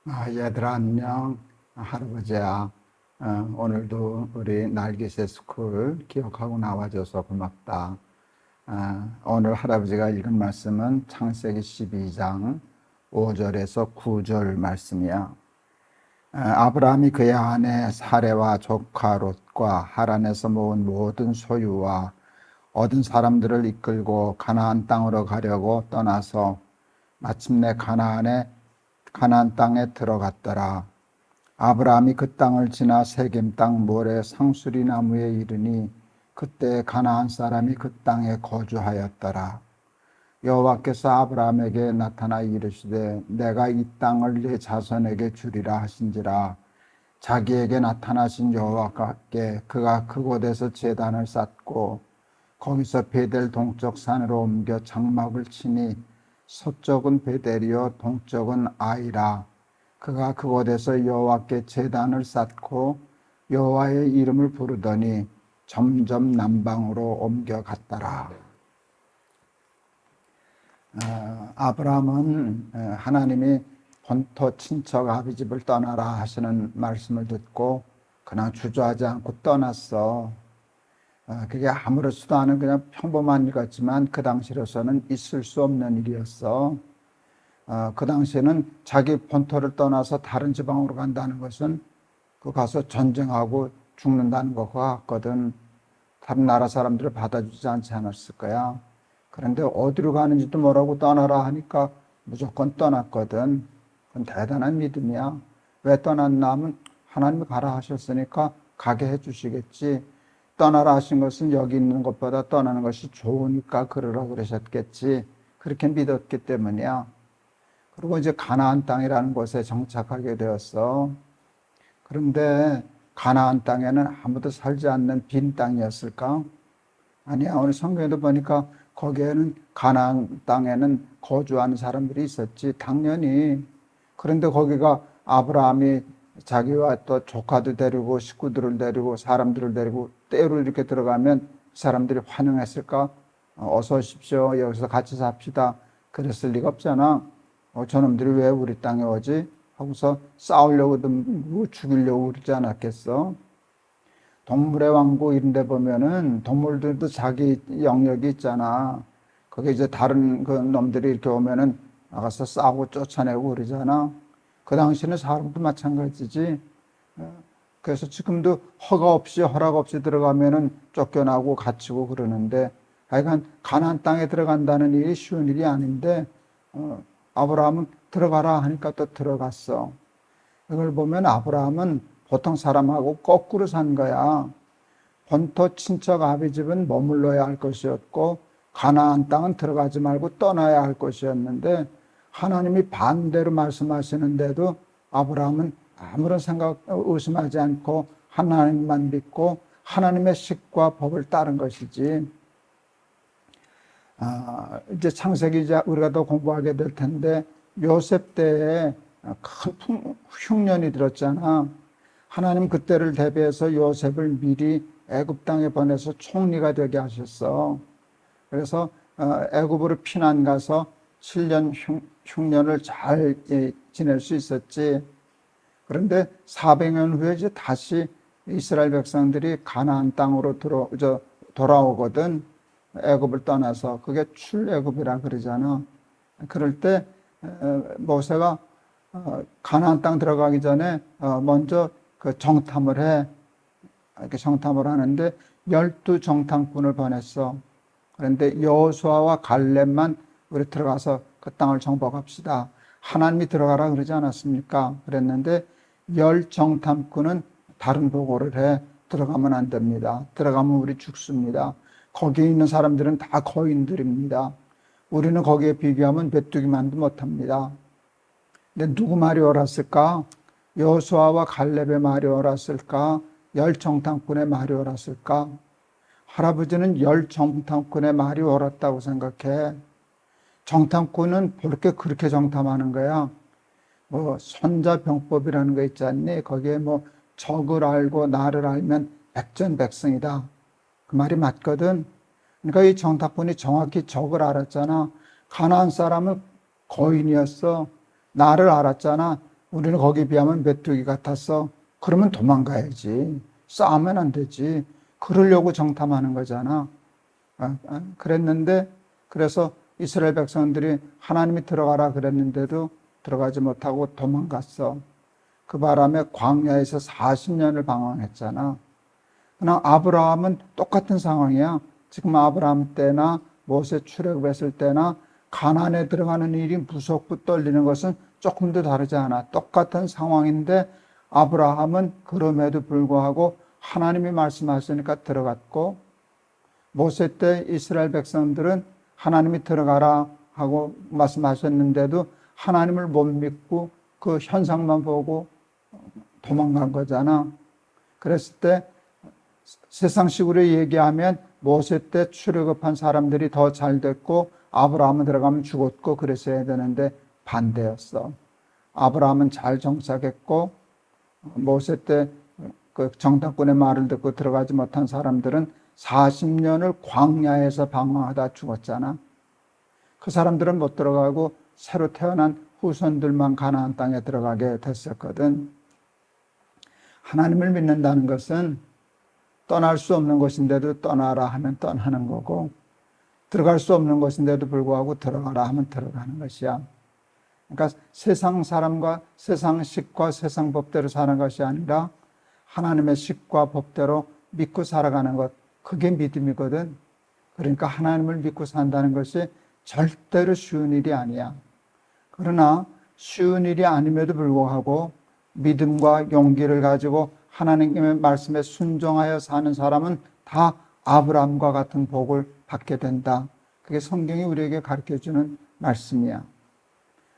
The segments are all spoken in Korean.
얘들아 안녕. 할아버지야. 오늘도 우리 날개새 스쿨 기억하고 나와줘서 고맙다. 오늘 할아버지가 읽은 말씀은 창세기 12장 5절에서 9절 말씀이야. 아브라함이 그의 아내 사레와 조카 롯과 하란에서 모은 모든 소유와 얻은 사람들을 이끌고 가나안 땅으로 가려고 떠나서 마침내 가나안 땅에 들어갔더라. 아브라함이 그 땅을 지나 세겜 땅 모래 상수리 나무에 이르니 그때 가나안 사람이 그 땅에 거주하였더라. 여호와께서 아브라함에게 나타나 이르시되 내가 이 땅을 네 자손에게 주리라 하신지라. 자기에게 나타나신 여호와께 그가 그곳에서 제단을 쌓고 거기서 베델 동쪽 산으로 옮겨 장막을 치니 서쪽은 베델이요 동쪽은 아이라. 그가 그곳에서 여호와께 제단을 쌓고 여호와의 이름을 부르더니 점점 남방으로 옮겨갔더라. 아브라함은 하나님이 본토 친척 아비집을 떠나라 하시는 말씀을 듣고 그냥 주저하지 않고 떠났어. 그게 아무렇지도 않은 그냥 평범한 일 같지만 그 당시로서는 있을 수 없는 일이었어. 그 당시에는 자기 본토를 떠나서 다른 지방으로 간다는 것은 그 가서 전쟁하고 죽는다는 것과 같거든. 다른 나라 사람들을 받아주지 않지 않았을 거야. 그런데 어디로 가는지도 모르고 떠나라 하니까 무조건 떠났거든. 그건 대단한 믿음이야. 왜 떠났나 하면 하나님이 가라 하셨으니까 가게 해주시겠지. 떠나라 하신 것은 여기 있는 것보다 떠나는 것이 좋으니까 그러라 그러셨겠지. 그렇게 믿었기 때문이야. 그리고 이제 가나안 땅이라는 곳에 정착하게 되었어. 그런데 가나안 땅에는 아무도 살지 않는 빈 땅이었을까? 아니야. 오늘 성경에도 보니까 거기에는 가나안 땅에는 거주하는 사람들이 있었지. 당연히. 그런데 거기가 아브라함이 자기와 또 조카도 데리고 식구들을 데리고 사람들을 데리고 때로 이렇게 들어가면 사람들이 환영했을까? 어서 오십시오. 여기서 같이 삽시다. 그랬을 리가 없잖아. 저놈들이 왜 우리 땅에 오지? 하고서 싸우려고 죽이려고 그러지 않았겠어? 동물의 왕국 이런 데 보면은 동물들도 자기 영역이 있잖아. 거기 이제 다른 그 놈들이 이렇게 오면은 나가서 싸우고 쫓아내고 그러잖아. 그 당시에는 사람도 마찬가지지. 그래서 지금도 허락 없이 들어가면은 쫓겨나고 갇히고 그러는데 하여간 가나안 땅에 들어간다는 일이 쉬운 일이 아닌데 아브라함은 들어가라 하니까 또 들어갔어. 이걸 보면 아브라함은 보통 사람하고 거꾸로 산 거야. 본토 친척 아비집은 머물러야 할 것이었고 가나안 땅은 들어가지 말고 떠나야 할 것이었는데 하나님이 반대로 말씀하시는데도 아브라함은 아무런 생각 의심하지 않고 하나님만 믿고 하나님의 식과 법을 따른 것이지. 이제 창세기 이제 우리가 더 공부하게 될 텐데 요셉 때에 큰 흉년이 들었잖아. 하나님 그때를 대비해서 요셉을 미리 애굽 땅에 보내서 총리가 되게 하셨어. 그래서 애굽으로 피난 가서 7년 흉년을 잘 지낼 수 있었지. 그런데 400년 후에 이제 다시 이스라엘 백성들이 가나안 땅으로 돌아오거든. 애굽을 떠나서 그게 출애굽이라 그러잖아. 그럴 때 모세가 가나안 땅 들어가기 전에 먼저 그 정탐을 해. 이렇게 정탐을 하는데 12정탐꾼을 보냈어. 그런데 여호수아와 갈렙만 우리 들어가서 그 땅을 정복합시다. 하나님이 들어가라 그러지 않았습니까? 그랬는데 10정탐꾼은 다른 보고를 해. 들어가면 안 됩니다. 들어가면 우리 죽습니다. 거기에 있는 사람들은 다 거인들입니다. 우리는 거기에 비교하면 메뚜기만도 못합니다. 근데 누구 말이 옳았을까? 여호수아와 갈렙의 말이 옳았을까? 10정탐꾼의 말이 옳았을까? 할아버지는 10정탐꾼의 말이 옳았다고 생각해. 정탐꾼은 볼게 그렇게 정탐하는 거야. 뭐 손자병법이라는 거 있지 않니? 거기에 뭐 적을 알고 나를 알면 백전백승이다. 그 말이 맞거든. 그러니까 이 정탐꾼이 정확히 적을 알았잖아. 가나안 사람은 거인이었어. 나를 알았잖아. 우리는 거기에 비하면 메뚜기 같았어. 그러면 도망가야지. 싸우면 안 되지. 그러려고 정탐하는 거잖아. 그랬는데, 그래서 이스라엘 백성들이 하나님이 들어가라 그랬는데도 들어가지 못하고 도망갔어. 그 바람에 광야에서 40년을 방황했잖아. 그러나 아브라함은 똑같은 상황이야. 지금 아브라함 때나 모세 출애굽했을 때나 가나안에 들어가는 일이 무섭고 떨리는 것은 조금도 다르지 않아. 똑같은 상황인데 아브라함은 그럼에도 불구하고 하나님이 말씀하시니까 들어갔고, 모세 때 이스라엘 백성들은 하나님이 들어가라 하고 말씀하셨는데도 하나님을 못 믿고 그 현상만 보고 도망간 거잖아. 그랬을 때 세상식으로 얘기하면 모세 때 출애굽한 사람들이 더 잘 됐고 아브라함은 들어가면 죽었고 그랬어야 되는데 반대였어. 아브라함은 잘 정착했고 모세 때 그 정탐꾼의 말을 듣고 들어가지 못한 사람들은 40년을 광야에서 방황하다 죽었잖아. 그 사람들은 못 들어가고 새로 태어난 후손들만 가나안 땅에 들어가게 됐었거든. 하나님을 믿는다는 것은 떠날 수 없는 것인데도 떠나라 하면 떠나는 거고, 들어갈 수 없는 것인데도 불구하고 들어가라 하면 들어가는 것이야. 그러니까 세상 사람과 세상 식과 세상 법대로 사는 것이 아니라 하나님의 식과 법대로 믿고 살아가는 것, 그게 믿음이거든. 그러니까 하나님을 믿고 산다는 것이 절대로 쉬운 일이 아니야. 그러나 쉬운 일이 아님에도 불구하고 믿음과 용기를 가지고 하나님의 말씀에 순종하여 사는 사람은 다 아브라함과 같은 복을 받게 된다. 그게 성경이 우리에게 가르쳐주는 말씀이야.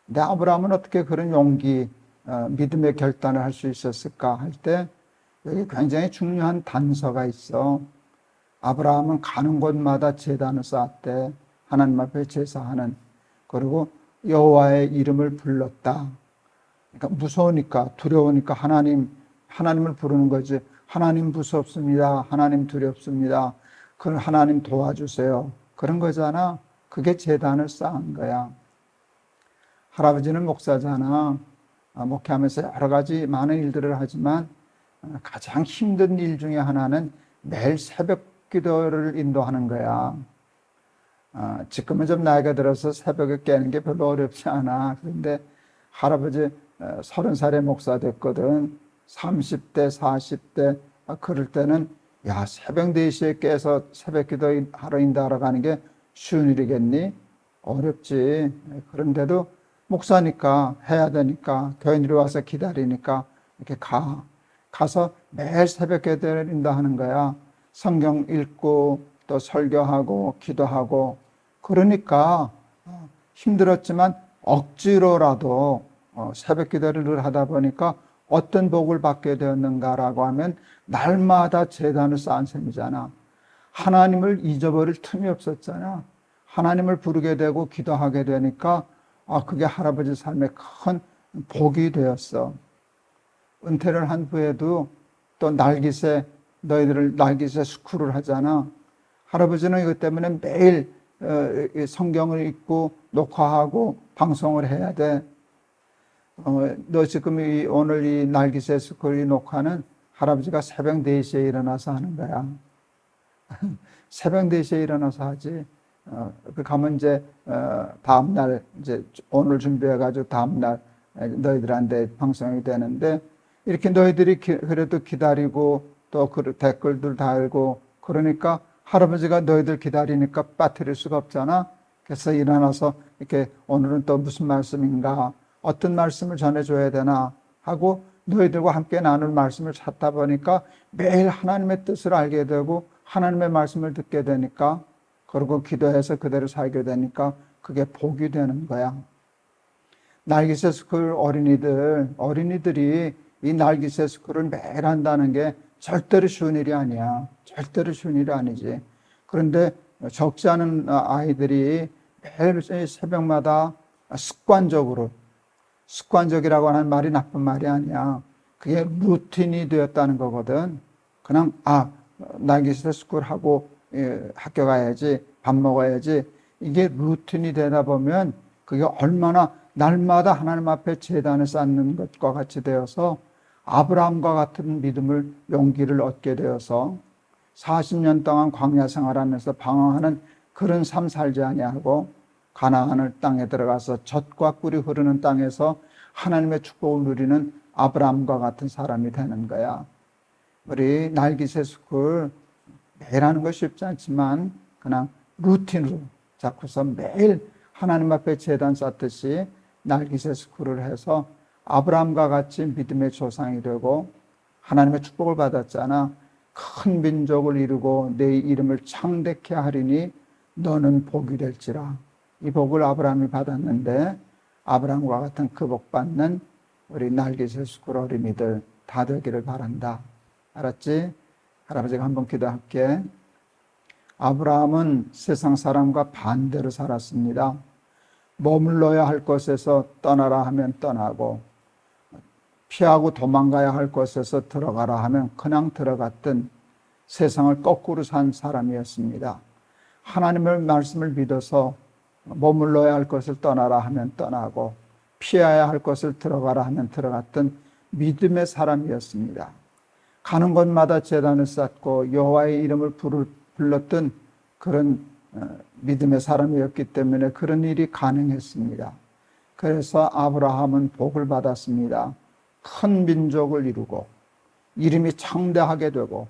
근데 아브라함은 어떻게 그런 용기, 믿음의 결단을 할 수 있었을까 할 때 여기 굉장히 중요한 단서가 있어. 아브라함은 가는 곳마다 제단을 쌓았대. 하나님 앞에 제사하는. 그리고 여호와의 이름을 불렀다. 그러니까 무서우니까, 두려우니까 하나님을 부르는 거지. 하나님 무섭습니다. 하나님 두렵습니다. 그럼 하나님 도와주세요. 그런 거잖아. 그게 제단을 쌓은 거야. 할아버지는 목사잖아. 목회하면서 여러 가지 많은 일들을 하지만 가장 힘든 일 중에 하나는 매일 새벽 기도를 인도하는 거야. 지금은 좀 나이가 들어서 새벽에 깨는 게 별로 어렵지 않아. 그런데 할아버지 30살에 목사 됐거든. 30대, 40대 그럴 때는 야, 새벽 4시에 깨서 새벽 기도 하러 인도하러 가는 게 쉬운 일이겠니? 어렵지. 그런데도 목사니까 해야 되니까 교인들이 와서 기다리니까 이렇게 가서 매일 새벽 기도를 인도하는 거야. 성경 읽고 또 설교하고 기도하고. 그러니까 힘들었지만 억지로라도 새벽 기도를 하다 보니까 어떤 복을 받게 되었는가라고 하면 날마다 제단을 쌓은 셈이잖아. 하나님을 잊어버릴 틈이 없었잖아. 하나님을 부르게 되고 기도하게 되니까 그게 할아버지 삶의 큰 복이 되었어. 은퇴를 한 후에도 또 너희들을 날기새 스쿨을 하잖아. 할아버지는 이것 때문에 매일 성경을 읽고 녹화하고 방송을 해야 돼. 너 지금 오늘 이 날기새 스쿨 녹화는 할아버지가 새벽 4시에 일어나서 하는 거야. 새벽 4시에 일어나서 하지. 그 가면 이제 다음날 이제 오늘 준비해가지고 다음날 너희들한테 방송이 되는데, 이렇게 너희들이 그래도 기다리고 또 그 댓글들 달고 그러니까 할아버지가 너희들 기다리니까 빠뜨릴 수가 없잖아. 그래서 일어나서 이렇게 오늘은 또 무슨 말씀인가, 어떤 말씀을 전해줘야 되나 하고 너희들과 함께 나눌 말씀을 찾다 보니까 매일 하나님의 뜻을 알게 되고 하나님의 말씀을 듣게 되니까, 그리고 기도해서 그대로 살게 되니까 그게 복이 되는 거야. 날기새 스쿨 어린이들이 이 날기새 스쿨을 매일 한다는 게 절대로 쉬운 일이 아니야. 절대로 쉬운 일이 아니지. 그런데 적지 않은 아이들이 매일 새벽마다 습관적이라고 하는 말이 나쁜 말이 아니야. 그게 루틴이 되었다는 거거든. 그냥 날기새 스쿨 하고 학교 가야지, 밥 먹어야지. 이게 루틴이 되다 보면 그게 얼마나 날마다 하나님 앞에 제단을 쌓는 것과 같이 되어서 아브라함과 같은 믿음을 용기를 얻게 되어서 40년 동안 광야 생활하면서 방황하는 그런 삶 살지 아니하고 가나안 땅에 들어가서 젖과 꿀이 흐르는 땅에서 하나님의 축복을 누리는 아브라함과 같은 사람이 되는 거야. 우리 날기세 스쿨 매일 하는 거 쉽지 않지만 그냥 루틴으로 자꾸서 매일 하나님 앞에 제단 쌓듯이 날기세 스쿨을 해서 아브라함과 같이 믿음의 조상이 되고 하나님의 축복을 받았잖아. 큰 민족을 이루고 내 이름을 창대케 하리니 너는 복이 될지라. 이 복을 아브라함이 받았는데 아브라함과 같은 그 복 받는 우리 날개새 스쿨 어린이들 다 되기를 바란다. 알았지? 할아버지가 한번 기도할게. 아브라함은 세상 사람과 반대로 살았습니다. 머물러야 할 곳에서 떠나라 하면 떠나고 피하고 도망가야 할 곳에서 들어가라 하면 그냥 들어갔던 세상을 거꾸로 산 사람이었습니다. 하나님의 말씀을 믿어서 머물러야 할 것을 떠나라 하면 떠나고 피해야 할 것을 들어가라 하면 들어갔던 믿음의 사람이었습니다. 가는 곳마다 제단을 쌓고 여호와의 이름을 불렀던 그런 믿음의 사람이었기 때문에 그런 일이 가능했습니다. 그래서 아브라함은 복을 받았습니다. 큰 민족을 이루고 이름이 창대하게 되고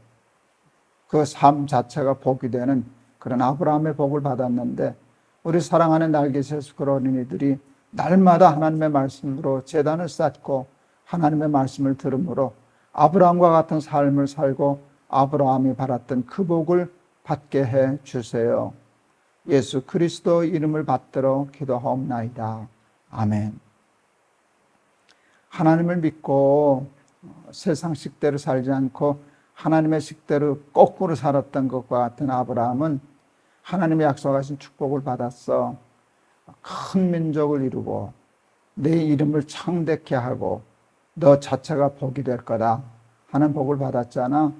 그 삶 자체가 복이 되는 그런 아브라함의 복을 받았는데 우리 사랑하는 날개새 스쿨 어린이들이 날마다 하나님의 말씀으로 제단을 쌓고 하나님의 말씀을 들음으로 아브라함과 같은 삶을 살고 아브라함이 받았던 그 복을 받게 해 주세요. 예수 그리스도 이름을 받들어 기도하옵나이다. 아멘. 하나님을 믿고 세상 식대로 살지 않고 하나님의 식대로 거꾸로 살았던 것과 같은 아브라함은 하나님의 약속하신 축복을 받았어. 큰 민족을 이루고 내 이름을 창대케 하고 너 자체가 복이 될 거다 하는 복을 받았잖아.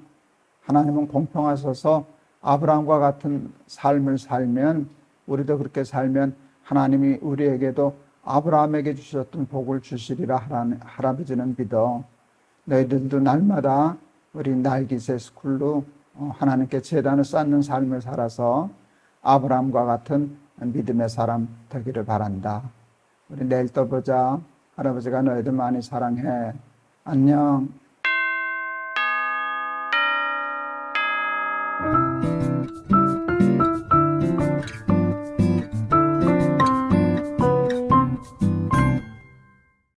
하나님은 공평하셔서 아브라함과 같은 삶을 살면 우리도 그렇게 살면 하나님이 우리에게도 아브라함에게 주셨던 복을 주시리라 할아버지는 믿어. 너희들도 날마다 우리 날기새 스쿨로 하나님께 제단을 쌓는 삶을 살아서 아브라함과 같은 믿음의 사람 되기를 바란다. 우리 내일 또 보자. 할아버지가 너희들 많이 사랑해. 안녕.